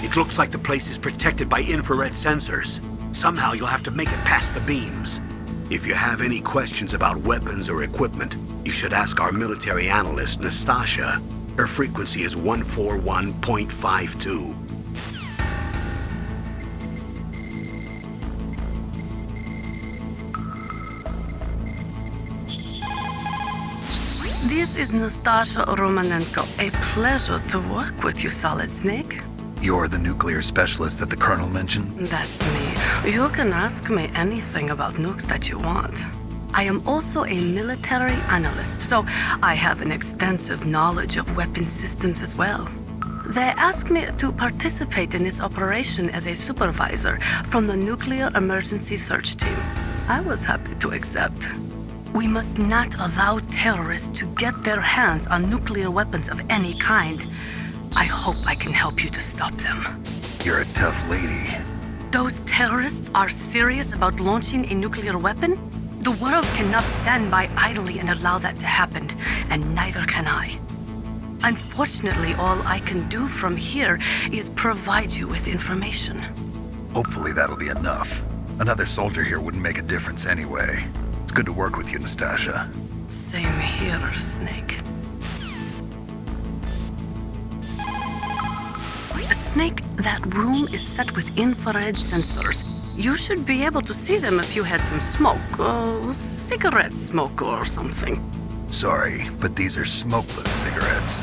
It looks like the place is protected by infrared sensors. Somehow you'll have to make it past the beams. If you have any questions about weapons or equipment, you should ask our military analyst, Nastasha. Her frequency is 141.52. This is Nastasha Romanenko. A pleasure to work with you, Solid Snake. You're the nuclear specialist that the Colonel mentioned? That's me. You can ask me anything about nukes that you want. I am also a military analyst, so I have an extensive knowledge of weapon systems as well. They asked me to participate in this operation as a supervisor from the Nuclear Emergency Search Team. I was happy to accept. We must not allow terrorists to get their hands on nuclear weapons of any kind. I hope I can help you to stop them. You're a tough lady. Those terrorists are serious about launching a nuclear weapon? The world cannot stand by idly and allow that to happen, and neither can I. Unfortunately, all I can do from here is provide you with information. Hopefully that'll be enough. Another soldier here wouldn't make a difference anyway. It's good to work with you, Nastasha. Same here, Snake. Snake, that room is set with infrared sensors. You should be able to see them if you had some smoke, cigarette smoke or something. Sorry, but these are smokeless cigarettes.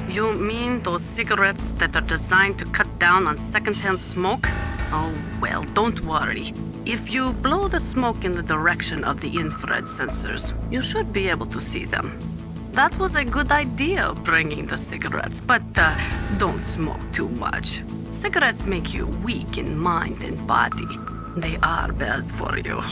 You mean those cigarettes that are designed to cut down on secondhand smoke? Oh, well, don't worry. If you blow the smoke in the direction of the infrared sensors, you should be able to see them. That was a good idea, bringing the cigarettes, but don't smoke too much. Cigarettes make you weak in mind and body. They are bad for you.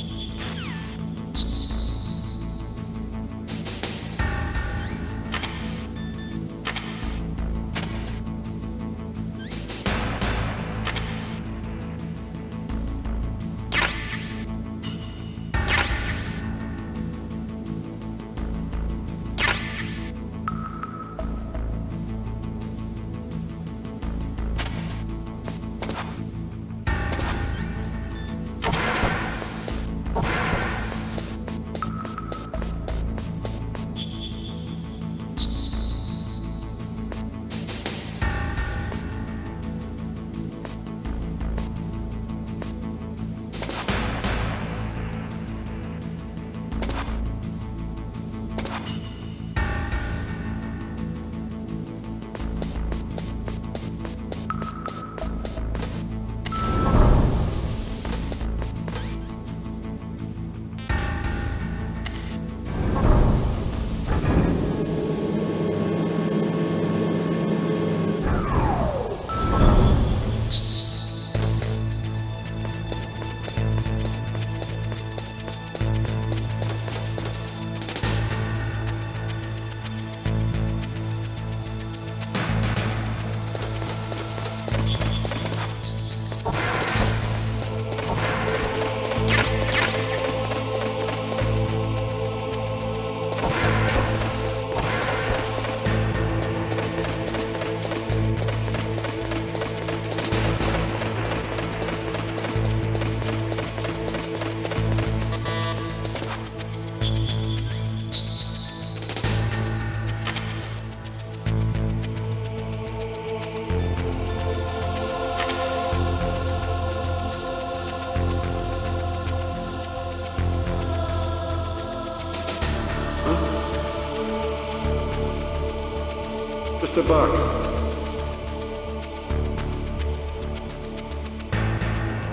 Mr. Buck.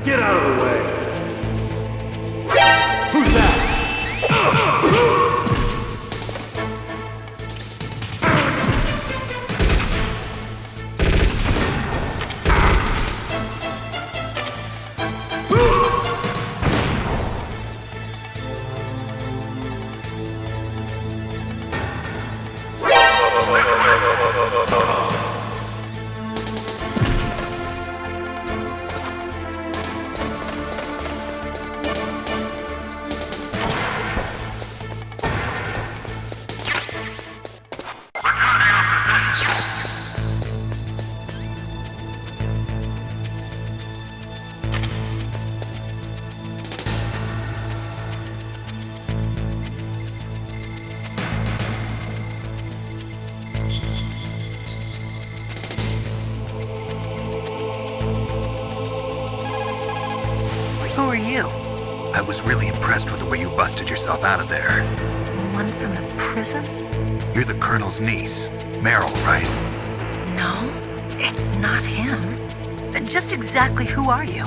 Get out of the way. Who's that? are you? I was really impressed with the way you busted yourself out of there. The one from the prison? You're the Colonel's niece, Meryl, right? No, it's not him. Just exactly who are you?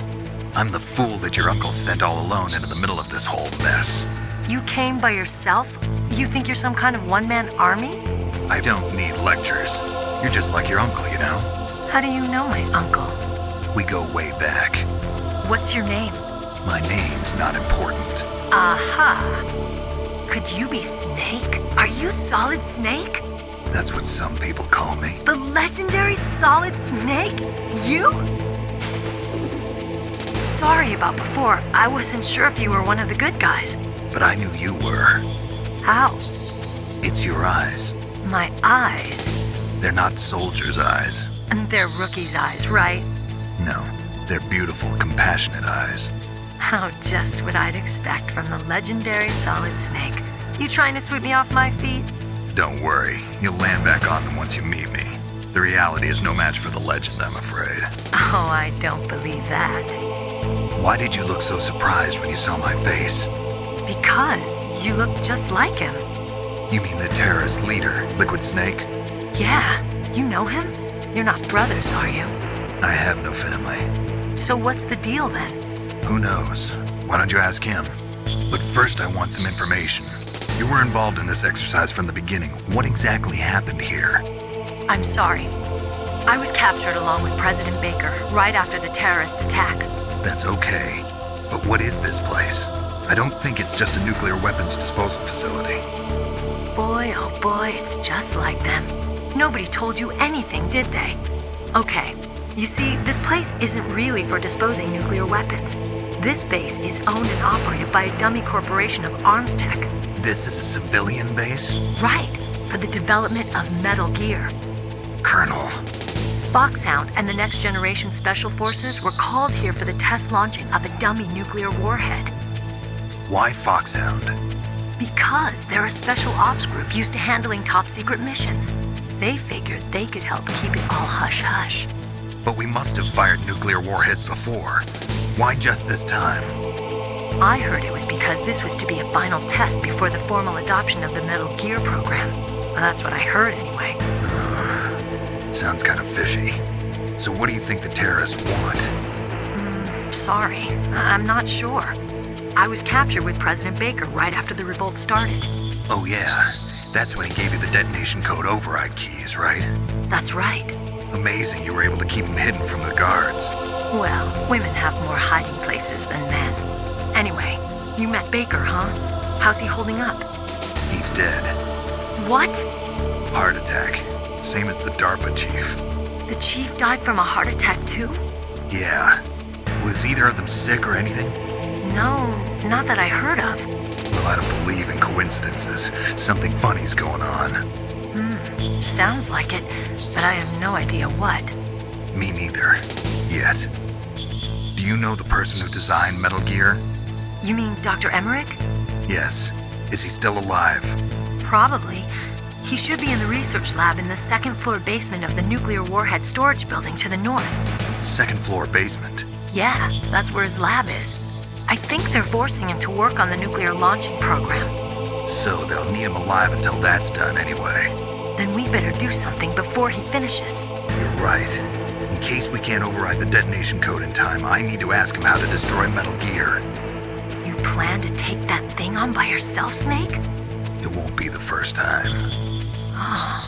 I'm the fool that your uncle sent all alone into the middle of this whole mess. You came by yourself? You think you're some kind of one-man army? I don't need lectures. You're just like your uncle, you know? How do you know my uncle? We go way back. What's your name? My name's not important. Aha! Could you be Snake? Are you Solid Snake? That's what some people call me. The legendary Solid Snake? You? Sorry about before. I wasn't sure if you were one of the good guys. But I knew you were. How? It's your eyes. My eyes? They're not soldiers' eyes. And they're rookies' eyes, right? No, they're beautiful, compassionate eyes. How just what I'd expect from the legendary Solid Snake. You trying to sweep me off my feet? Don't worry, you'll land back on them once you meet me. The reality is no match for the legend, I'm afraid. Oh, I don't believe that. Why did you look so surprised when you saw my face? Because you look just like him. You mean the terrorist leader, Liquid Snake? Yeah, you know him? You're not brothers, are you? I have no family. So what's the deal then? Who knows? Why don't you ask him? But first I want some information. You were involved in this exercise from the beginning. What exactly happened here? I'm sorry. I was captured along with President Baker right after the terrorist attack. That's okay. But what is this place? I don't think it's just a nuclear weapons disposal facility. Boy, oh boy, it's just like them. Nobody told you anything, did they? Okay, you see, this place isn't really for disposing nuclear weapons. This base is owned and operated by a dummy corporation of arms tech. This is a civilian base? Right, for the development of metal gear. Colonel. Fox-Hound and the Next Generation Special Forces were called here for the test launching of a dummy nuclear warhead. Why Fox-Hound? Because they're a special ops group used to handling top-secret missions. They figured they could help keep it all hush-hush. But we must have fired nuclear warheads before. Why just this time? I heard it was because this was to be a final test before the formal adoption of the Metal Gear program. Well, that's what I heard anyway. Sounds kind of fishy. So what do you think the terrorists want? Sorry, I'm not sure. I was captured with President Baker right after the revolt started. Oh yeah, that's when he gave you the detonation code override keys, right? That's right. Amazing you were able to keep them hidden from the guards. Well, women have more hiding places than men. Anyway, you met Baker, huh? How's he holding up? He's dead. What? Heart attack. Same as the DARPA chief. The chief died from a heart attack too? Yeah. Was either of them sick or anything? No, not that I heard of. Well, I don't believe in coincidences. Something funny's going on. Sounds like it, but I have no idea what. Me neither. Yet. Do you know the person who designed Metal Gear? You mean Dr. Emmerich? Yes. Is he still alive? Probably. He should be in the research lab in the second floor basement of the nuclear warhead storage building to the north. Second floor basement? Yeah, that's where his lab is. I think they're forcing him to work on the nuclear launching program. So they'll need him alive until that's done anyway. Then we better do something before he finishes. You're right. In case we can't override the detonation code in time, I need to ask him how to destroy Metal Gear. You plan to take that thing on by yourself, Snake? It won't be the first time. Oh.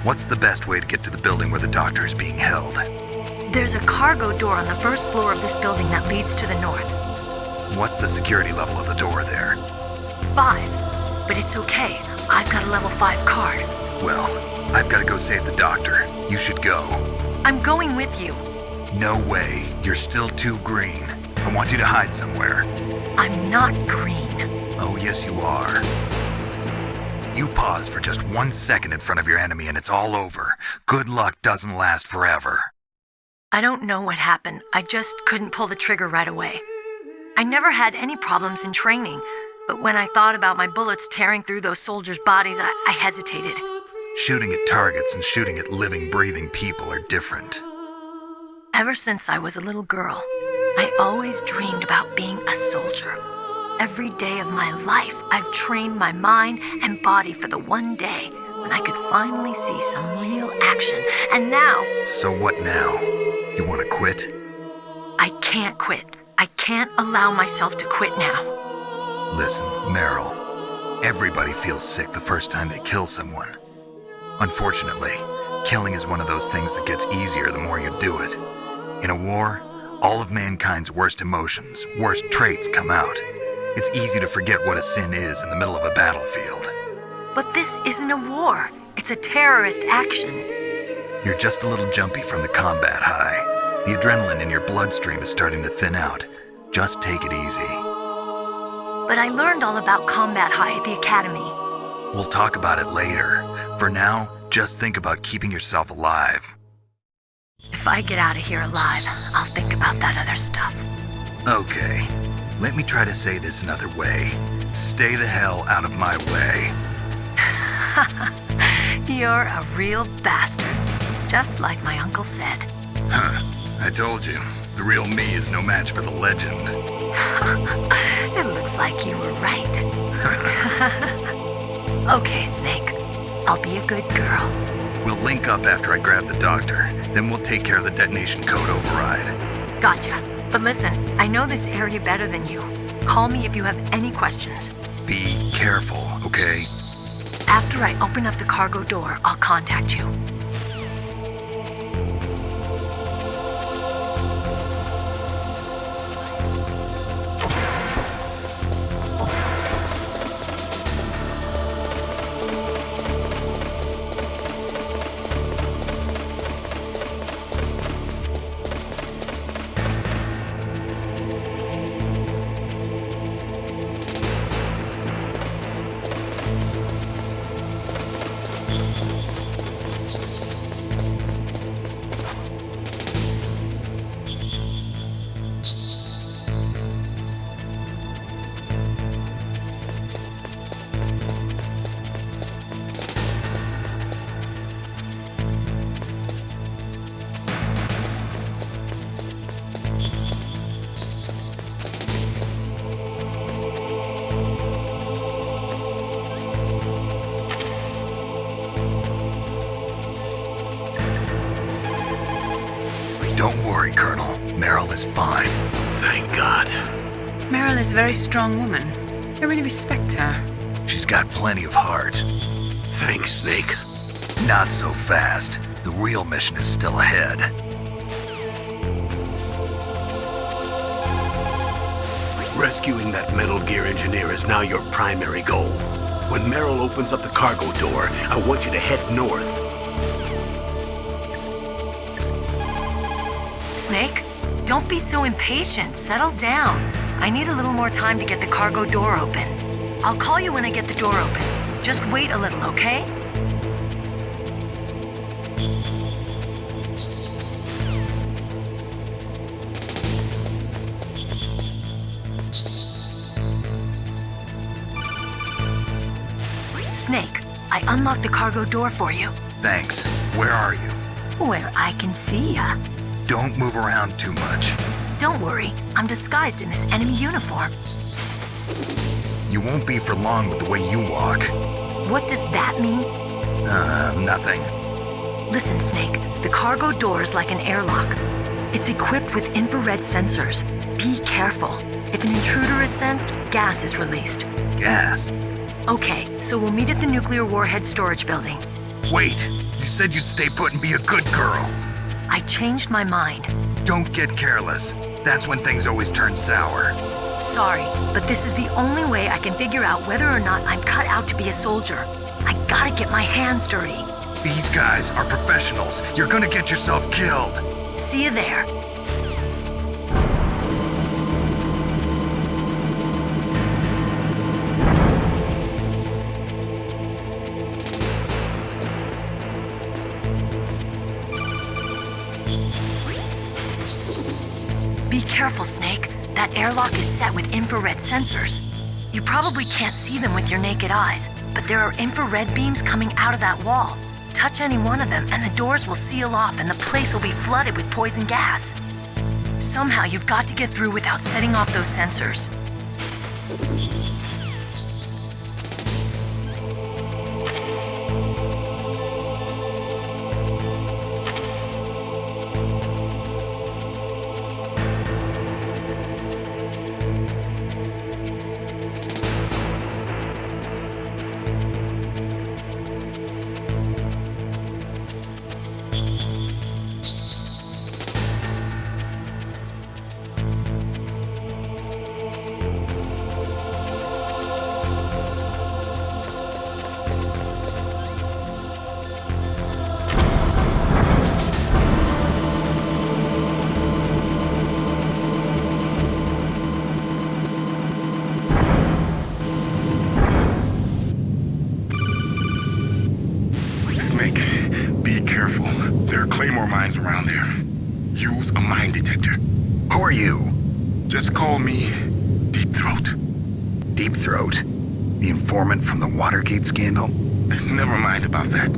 What's the best way to get to the building where the doctor is being held? There's a cargo door on the first floor of this building that leads to the north. What's the security level of the door there? 5. But it's okay. I've got a level 5 card. Well, I've got to go save the doctor. You should go. I'm going with you. No way. You're still too green. I want you to hide somewhere. I'm not green. Oh, yes, you are. You pause for just 1 second in front of your enemy and it's all over. Good luck doesn't last forever. I don't know what happened. I just couldn't pull the trigger right away. I never had any problems in training, but when I thought about my bullets tearing through those soldiers' bodies, I hesitated. Shooting at targets and shooting at living, breathing people are different. Ever since I was a little girl, I always dreamed about being a soldier. Every day of my life, I've trained my mind and body for the one day when I could finally see some real action. And now... So what now? You want to quit? I can't quit. I can't allow myself to quit now. Listen, Meryl. Everybody feels sick the first time they kill someone. Unfortunately, killing is one of those things that gets easier the more you do it. In a war, all of mankind's worst emotions, worst traits come out. It's easy to forget what a sin is in the middle of a battlefield. But this isn't a war. It's a terrorist action. You're just a little jumpy from the combat high. The adrenaline in your bloodstream is starting to thin out. Just take it easy. But I learned all about combat high at the academy. We'll talk about it later. For now, just think about keeping yourself alive. If I get out of here alive, I'll think about that other stuff. Okay, let me try to say this another way. Stay the hell out of my way. You're a real bastard, just like my uncle said. Huh, I told you, the real me is no match for the legend. It looks like you were right. Okay, Snake. I'll be a good girl. We'll link up after I grab the doctor, then we'll take care of the detonation code override. Gotcha. But listen, I know this area better than you. Call me if you have any questions. Be careful, okay? After I open up the cargo door, I'll contact you. Don't worry, Colonel. Meryl is fine. Thank God. Meryl is a very strong woman. I really respect her. She's got plenty of heart. Thanks, Snake. Not so fast. The real mission is still ahead. Rescuing that Metal Gear engineer is now your primary goal. When Meryl opens up the cargo door, I want you to head north. Snake, don't be so impatient. Settle down. I need a little more time to get the cargo door open. I'll call you when I get the door open. Just wait a little, okay? Snake, I unlocked the cargo door for you. Thanks. Where are you? Where I can see ya. Don't move around too much. Don't worry, I'm disguised in this enemy uniform. You won't be for long with the way you walk. What does that mean? Nothing. Listen, Snake, the cargo door is like an airlock. It's equipped with infrared sensors. Be careful. If an intruder is sensed, gas is released. Gas? Okay, so we'll meet at the nuclear warhead storage building. Wait! You said you'd stay put and be a good girl. I changed my mind. Don't get careless. That's when things always turn sour. Sorry, but this is the only way I can figure out whether or not I'm cut out to be a soldier. I gotta get my hands dirty. These guys are professionals. You're gonna get yourself killed. See you there. Be careful, Snake. That airlock is set with infrared sensors. You probably can't see them with your naked eyes, but there are infrared beams coming out of that wall. Touch any one of them and the doors will seal off and the place will be flooded with poison gas. Somehow you've got to get through without setting off those sensors. Snake, be careful. There are claymore mines around there. Use a mine detector. Who are you? Just call me Deepthroat. Deepthroat? The informant from the Watergate scandal? Never mind about that.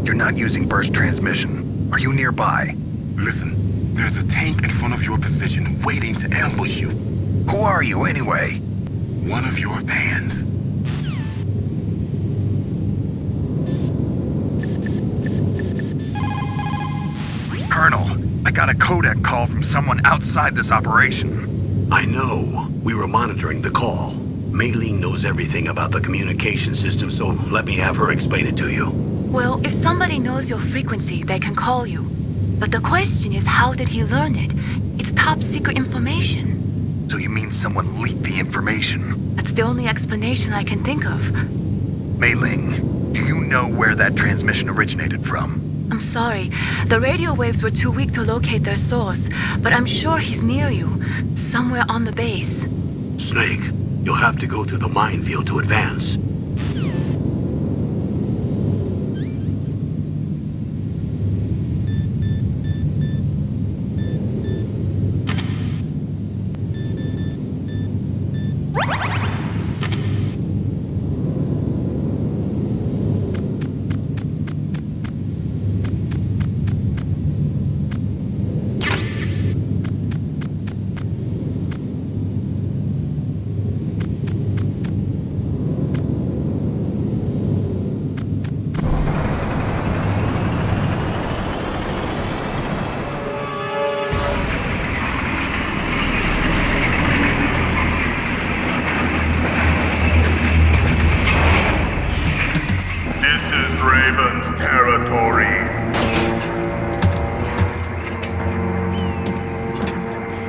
You're not using burst transmission. Are you nearby? Listen, there's a tank in front of your position waiting to ambush you. Who are you anyway? One of your bands. Colonel, I got a codec call from someone outside this operation. I know. We were monitoring the call. Ling knows everything about the communication system, so let me have her explain it to you. Well, if somebody knows your frequency, they can call you. But the question is, how did he learn it? It's top secret information. So you mean someone leaked the information? That's the only explanation I can think of. Ling, do you know where that transmission originated from? I'm sorry. The radio waves were too weak to locate their source, but I'm sure he's near you, somewhere on the base. Snake, you'll have to go through the minefield to advance.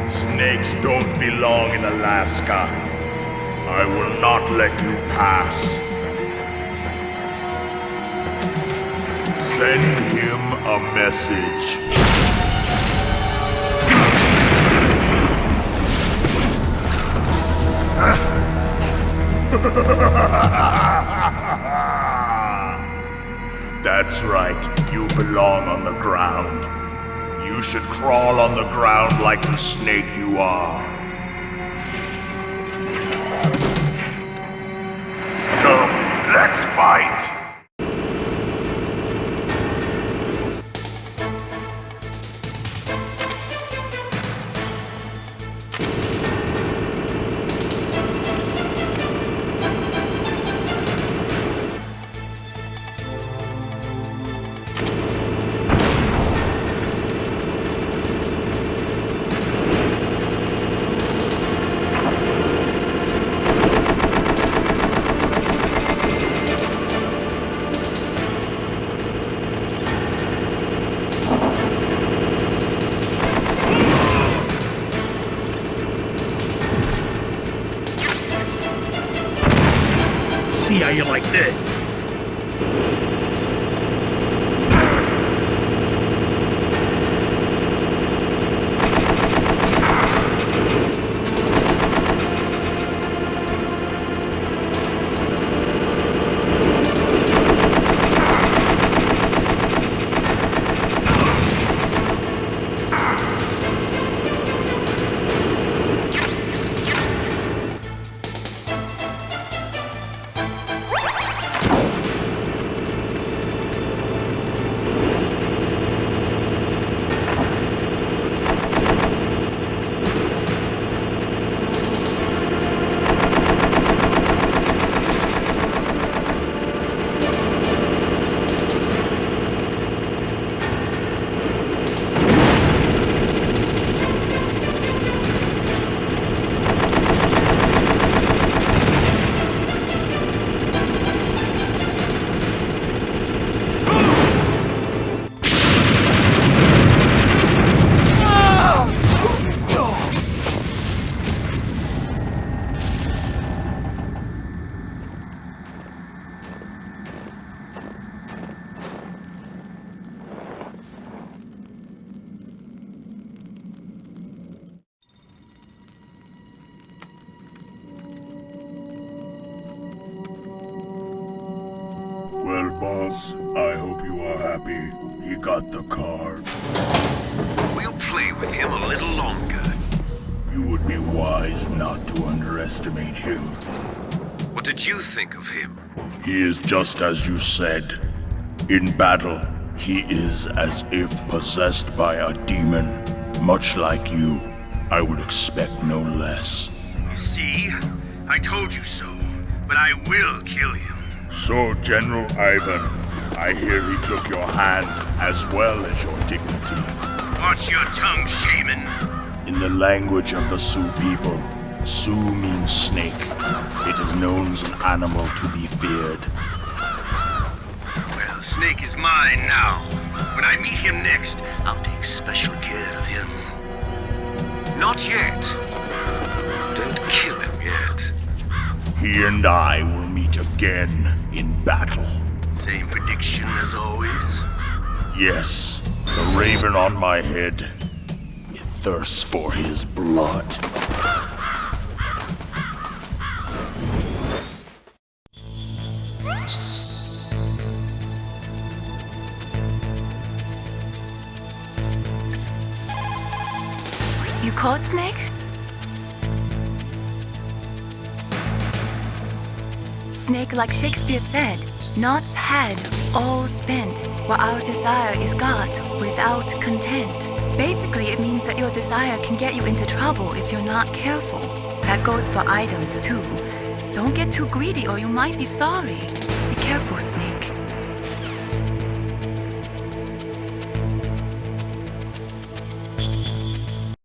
Snakes don't belong in Alaska. I will not let you pass. Send him a message. That's right, you belong on the ground. You should crawl on the ground like the snake you are. Come, let's fight! See how you like this. I hope you are happy. He got the card. We'll play with him a little longer. You would be wise not to underestimate him. What did you think of him? He is just as you said. In battle, he is as if possessed by a demon. Much like you, I would expect no less. See? I told you so. But I will kill him. So, General Ivan, I hear he took your hand as well as your dignity. Watch your tongue, shaman. In the language of the Sioux people, Sioux means snake. It is known as an animal to be feared. Well, Snake is mine now. When I meet him next, I'll take special care of him. Not yet. Don't kill him yet. He and I will meet again in battle. Same prediction as always? Yes, the raven on my head. It thirsts for his blood. You caught Snake? Snake, like Shakespeare said, knots had all spent, while our desire is got without content. Basically, it means that your desire can get you into trouble if you're not careful. That goes for items too. Don't get too greedy or you might be sorry. Be careful, Snake.